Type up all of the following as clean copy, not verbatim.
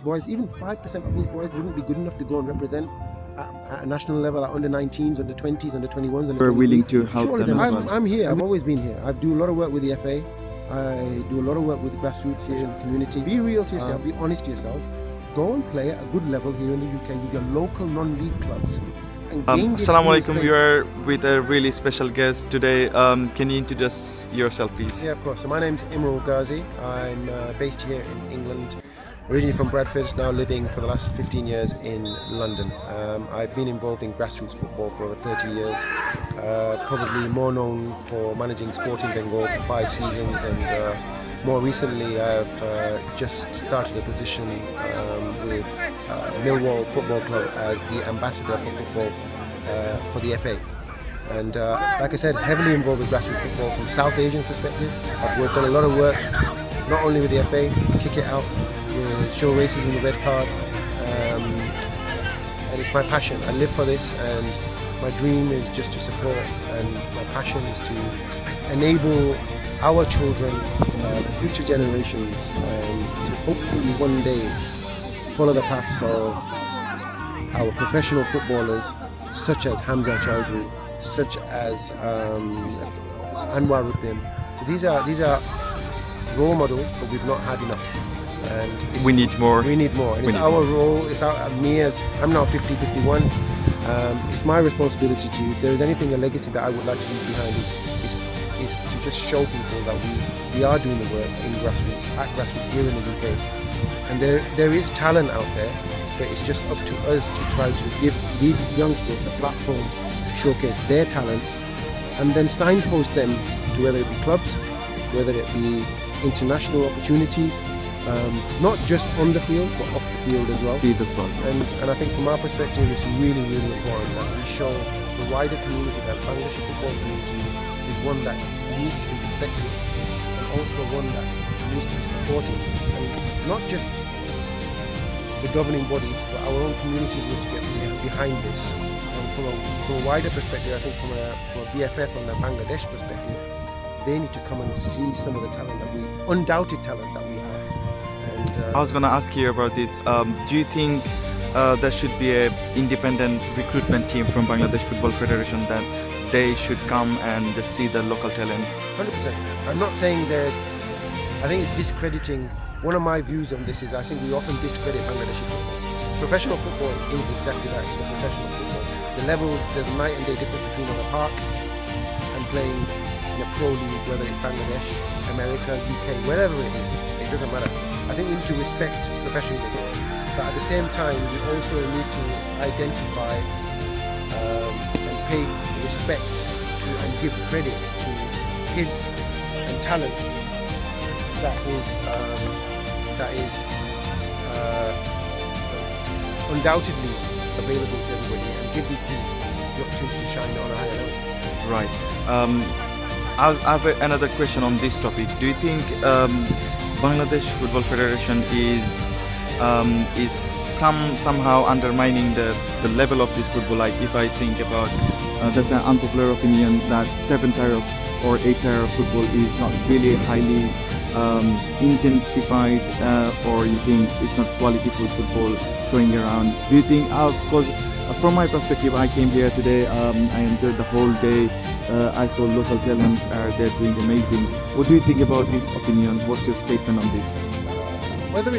Boys, even 5% of these boys wouldn't be good enough to go and represent at a national level, at under 19s, under 20s, under 21s, under 23s. We're willing to help Surely them as well. I'm here. I've always been here. I do a lot of work with the FA. I do a lot of work with Grassroots here in the community. Be real to yourself. Be honest to yourself. Go and play at a good level here in the UK with your local non-league clubs. Assalamu alaikum. We are with a really special guest today. Can you introduce yourself, please? Yeah, of course. So my name's Imrul Gazi. I'm based here in England, originally from Bradford, now living for the last 15 years in London. I've been involved in grassroots football for over 30 years, probably more known for managing Sporting Bengal for 5 seasons, and more recently I've just started a position with Millwall Football Club as the ambassador for football for the FA. And like I said, heavily involved with grassroots football from South Asian perspective. I've done a lot of work, not only with the FA, Kick It Out, with show racism, the red card, and it's my passion. I live for this, and my dream is just to support, and my passion is to enable our children, future generations, to hopefully one day follow the paths of our professional footballers, such as Hamza Chowdhury, such as Anwar Uddin. So these are role models, but we've not had enough. And we need more. We need more. And it's our role, it's me as, I'm now 51. It's my responsibility to, if there is anything, a legacy that I would like to leave behind is to just show people that we are doing the work in grassroots, at grassroots here in the UK. And there is talent out there, but it's just up to us to try to give these youngsters a platform to showcase their talents, and then signpost them to whether it be clubs, whether it be international opportunities, not just on the field, but off the field as well. And I think from our perspective, it's really, really important that we show the wider community that Bangladeshi football community is one that needs to be respected, and also one that needs to be supported. And not just the governing bodies, but our own communities need to get behind this. And from a wider perspective, I think from a BFF and a Bangladesh perspective, they need to come and see some of the talent that undoubted talent that we have. And, I was going to ask you about this. Do you think there should be an independent recruitment team from Bangladesh Football Federation, that they should come and just see the local talents? 100%. I'm not saying that. I think it's discrediting. One of my views on this is I think we often discredit Bangladeshi football. Professional football is exactly that. It's a professional football. The levels, there's a night and day difference between on a park and playing in a pro league, whether it's Bangladesh, America, UK, wherever it is. It doesn't matter. I think we need to respect professionalism, but at the same time we also need to identify and pay respect to and give credit to kids and talent that is undoubtedly available to everybody, and give these kids the opportunity to shine on a higher level. Right. I have another question on this topic. Do you think Bangladesh Football Federation is somehow undermining the level of this football? Like, if I think about that's an unpopular opinion that 7th tier or 8th tier of football is not really highly intensified, or you think it's not quality football showing around? Do you think, because from my perspective, I came here today, I enjoyed the whole day, I saw local talent, they're doing amazing. What do you think about this opinion? What's your statement on this? Whether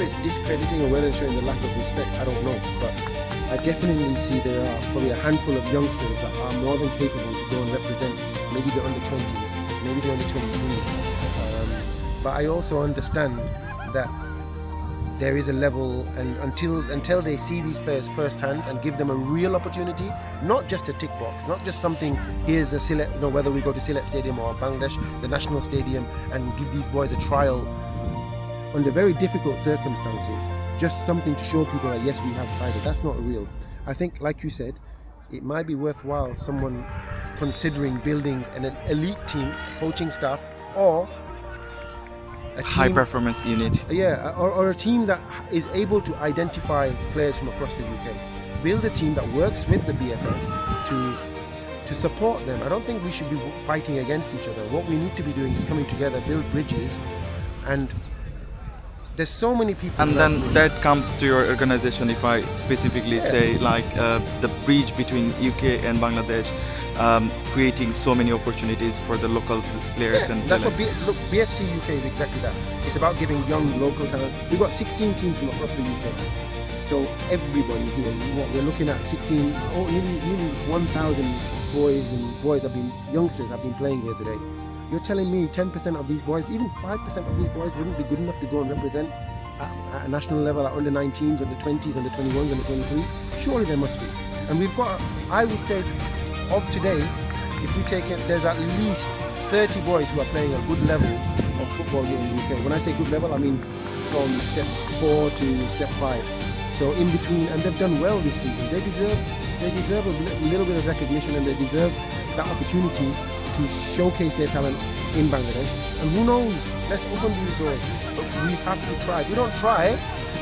it's discrediting or whether it's showing the lack of respect, I don't know, but I definitely see there are probably a handful of youngsters that are more than capable to go and represent maybe the under 20s, maybe the under 23s. But I also understand that there is a level, and until they see these players firsthand and give them a real opportunity, not just a tick box, not just something, here's a Sylhet, whether we go to Sylhet Stadium or Bangladesh, the national stadium, and give these boys a trial under very difficult circumstances, just something to show people that yes, we have tried it. That's not real. I think, like you said, it might be worthwhile someone considering building an elite team, coaching staff, or a team, high performance unit. Yeah, or a team that is able to identify players from across the UK. Build a team that works with the BFF to support them. I don't think we should be fighting against each other. What we need to be doing is coming together, build bridges, and There's so many people. And then that comes to your organization. If I specifically say, like the bridge between UK and Bangladesh, creating so many opportunities for the local players and that's what talents. look, BFC UK is exactly that. It's about giving young local talent. We've got 16 teams from across the UK. So everybody here, what we're looking at 16, nearly 1,000 boys have been, youngsters have been playing here today. You're telling me 10% of these boys, even 5% of these boys wouldn't be good enough to go and represent at a national level at under 19s, under 20s, under 21s, under 23? Surely there must be. And we've got, I would say, of today, if we take it, there's at least 30 boys who are playing a good level of football here in the UK. When I say good level, I mean from step 4 to step 5. So in between, and they've done well this season. They deserve a little bit of recognition, and they deserve that opportunity to showcase their talent in Bangladesh. And who knows, let's open these doors. But we have to try. If we don't try,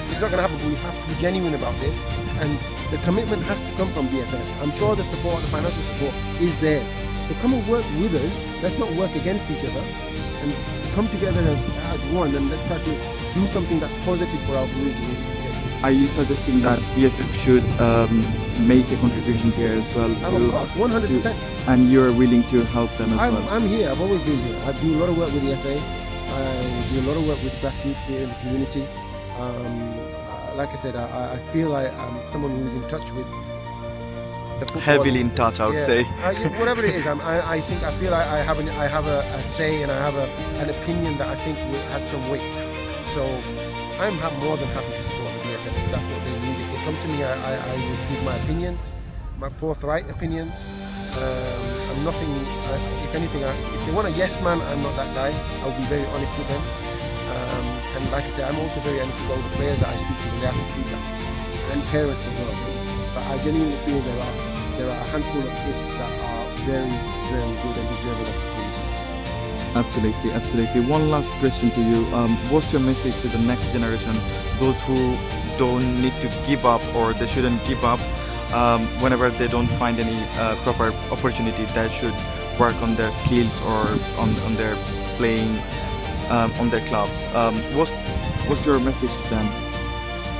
it's not going to happen. But we have to be genuine about this, and the commitment has to come from BFF. I'm sure the support, the financial support is there. So come and work with us. Let's not work against each other, and come together as one, and let's try to do something that's positive for our community. Are you suggesting that BFF should make a contribution here as well? Of course, 100%. And you're willing to help them as well? I'm here. I've always been here. I do a lot of work with the FA. I do a lot of work with Grassroots here in the community. Like I said, I feel like I'm someone who's in touch with the football. Heavily in touch, I would say. Whatever it is, I feel like I have a say, and I have an opinion that I think has some weight. So I'm more than happy to support the BFF if that's what they need. If they come to me, I will give my opinions, my forthright opinions. I'm nothing, if anything, if they want a yes man, I'm not that guy. I'll be very honest with them. And like I say, I'm also very honest with all the players that I speak to when they ask me feedback, and parents as well. But I genuinely feel there are a handful of kids that are very, very good and deserving of opportunities. Absolutely. One last question to you. What's your message to the next generation, those who don't need to give up, or they shouldn't give up whenever they don't find any proper opportunity? They should work on their skills or on their playing on their clubs. What's your message to them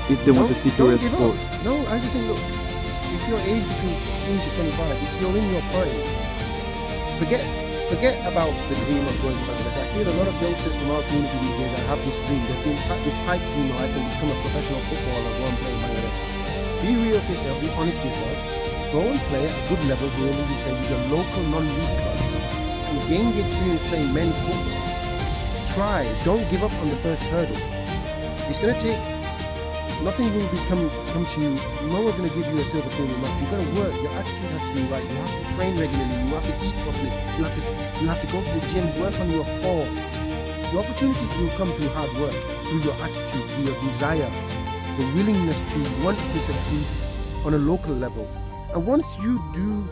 if they want to secure a sport? No, I just think, look, if you're aged between 16 to 25, you're in your prime. Forget about the dream of going to Bangladesh. I feel a lot of youngsters from our community these days that have this dream. They've been this pipe dream, I can become a professional footballer or play in Bangladesh. Be real to yourself, be honest to yourself. Go and play at a good level here in the UK with your local non-league clubs and gain the experience playing men's football. Try, don't give up on the first hurdle. It's going to take, nothing will come to you. No one's going to give you a silver spoon in your mouth. You've got to work. Your attitude has to be right. You have to train regularly. You have to eat properly. You have to go to the gym, work on your form. The opportunities will come through hard work, through your attitude, through your desire, the willingness to want to succeed on a local level. And once you do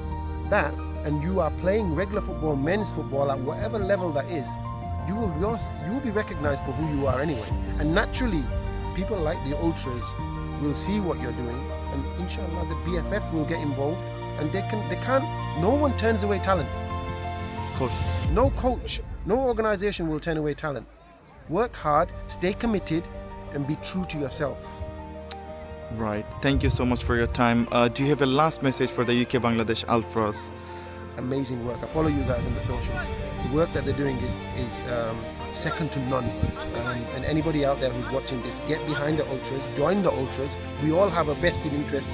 that, and you are playing regular football, men's football at whatever level that is, you will be recognized for who you are anyway. And naturally, people like the ultras will see what you're doing, and inshallah the BFF will get involved, and they can't, no one turns away talent. Of course. No coach, no organization will turn away talent. Work hard, stay committed, and be true to yourself. Right. Thank you so much for your time. Do you have a last message for the UK Bangladesh Ultras? Amazing work. I follow you guys on the socials. The work that they're doing is second to none. And anybody out there who's watching this, get behind the ultras, join the ultras. We all have a vested interest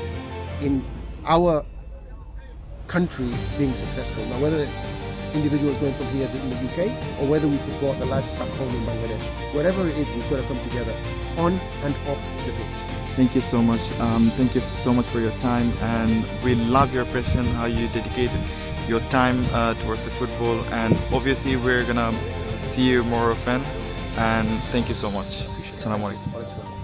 in our country being successful. Now, whether individuals going from here in the UK or whether we support the lads back home in Bangladesh, whatever it is, we've got to come together on and off the pitch. Thank you so much. Thank you so much for your time, and we love your passion, how you dedicated your time towards the football, and obviously we're gonna see you more often, and thank you so much. Assalamu alaikum.